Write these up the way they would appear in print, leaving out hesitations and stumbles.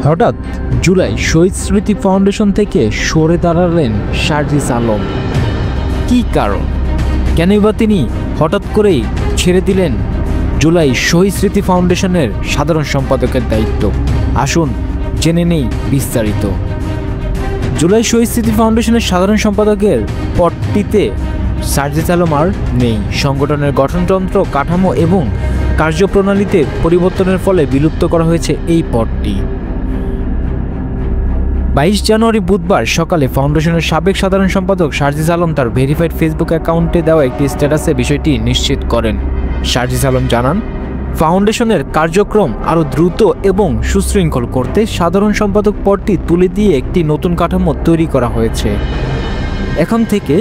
হঠাৎ জুলাই শহীদ স্মৃতি ফাউন্ডেশন থেকে সরে দাঁড়ালেন শারজিস আলম। কী কারণ, কেনই বা তিনি হঠাৎ করেই ছেড়ে দিলেন জুলাই শহীদ স্মৃতি ফাউন্ডেশনের সাধারণ সম্পাদকের দায়িত্ব? আসুন জেনে নেই বিস্তারিত। জুলাই শহীদ স্মৃতি ফাউন্ডেশনের সাধারণ সম্পাদকের পদটিতে শারজিস আলম আর নেই। সংগঠনের গঠনতন্ত্র, কাঠামো এবং কার্যপ্রণালীতে পরিবর্তনের ফলে বিলুপ্ত করা হয়েছে এই পদটি। 22 জানুয়ারি বুধবার সকালে ফাউন্ডেশনের সাবেক সাধারণ সম্পাদক শারজিস আলম তার ভেরিফাইড ফেসবুক অ্যাকাউন্টে দেওয়া একটি স্ট্যাটাসে বিষয়টি নিশ্চিত করেন। শারজিস আলম জানান, ফাউন্ডেশনের কার্যক্রম আরও দ্রুত এবং সুশৃঙ্খল করতে সাধারণ সম্পাদক পদটি তুলে দিয়ে একটি নতুন কাঠামো তৈরি করা হয়েছে। এখন থেকে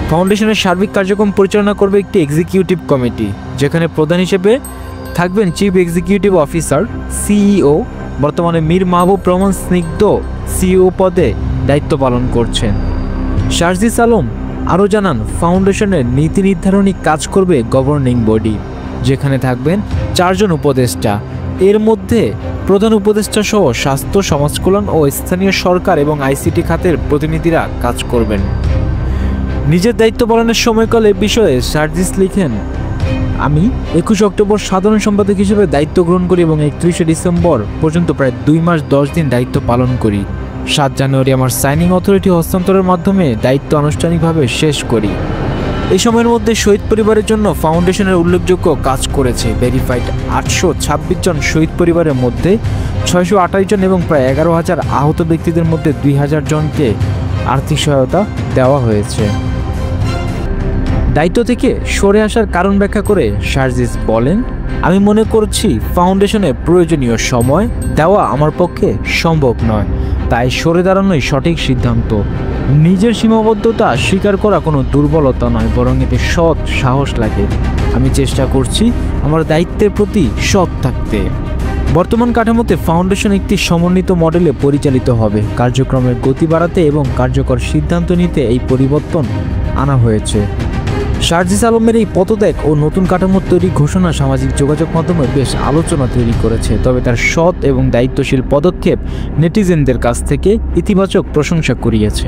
ফাউন্ডেশনের সার্বিক কার্যক্রম পরিচালনা করবে একটি এক্সিকিউটিভ কমিটি, যেখানে প্রধান হিসেবে থাকবেন চিফ এক্সিকিউটিভ অফিসার সিইও। বর্তমানে মীর মাহবুব রহমান স্নিগ্ধ সিইও পদে দায়িত্ব পালন করছেন। শারজিস আলম আরও জানান, ফাউন্ডেশনের নীতি নির্ধারণী কাজ করবে গভর্নিং বডি, যেখানে থাকবেন 4 জন উপদেষ্টা। এর মধ্যে প্রধান উপদেষ্টা সহ স্বাস্থ্য, সমাজকল্যাণ ও স্থানীয় সরকার এবং আইসিটি খাতের প্রতিনিধিরা কাজ করবেন। নিজের দায়িত্ব পালনের সময়কালে বিষয়ে শারজিস লিখেন, আমি 21 অক্টোবর সাধারণ সম্পাদক হিসেবে দায়িত্ব গ্রহণ করি এবং 31 ডিসেম্বর পর্যন্ত প্রায় 2 মাস 10 দিন দায়িত্ব পালন করি। 7 জানুয়ারি আমার সাইনিং অথরিটি হস্তান্তরের মাধ্যমে দায়িত্ব আনুষ্ঠানিকভাবে শেষ করি। এই সময়ের মধ্যে শহীদ পরিবারের জন্য ফাউন্ডেশনের উল্লেখযোগ্য কাজ করেছে। ভেরিফাইড 826 জন শহীদ পরিবারের মধ্যে 628 জন এবং প্রায় 11,000 আহত ব্যক্তিদের মধ্যে 2,000 জনকে আর্থিক সহায়তা দেওয়া হয়েছে। দায়িত্ব থেকে সরে আসার কারণ ব্যাখ্যা করে শারজিস বলেন, আমি মনে করছি ফাউন্ডেশনে প্রয়োজনীয় সময় দেওয়া আমার পক্ষে সম্ভব নয়, তাই সরে দাঁড়ানোই সঠিক সিদ্ধান্ত। নিজের সীমাবদ্ধতা স্বীকার করা কোনো দুর্বলতা নয়, বরং এতে সৎ সাহস লাগে। আমি চেষ্টা করছি আমার দায়িত্বের প্রতি সৎ থাকতে। বর্তমান কাঠামোতে ফাউন্ডেশন একটি সমন্বিত মডেলে পরিচালিত হবে। কার্যক্রমের গতি বাড়াতে এবং কার্যকর সিদ্ধান্ত নিতে এই পরিবর্তন আনা হয়েছে। শারজিস আলমের এই পদত্যাগ ও নতুন কাঠামো তৈরি ঘোষণা সামাজিক যোগাযোগ মাধ্যমে বেশ আলোচনা তৈরি করেছে। তবে তার সৎ এবং দায়িত্বশীল পদক্ষেপ নেটিজেনদের কাছ থেকে ইতিবাচক প্রশংসা কুড়িয়েছে।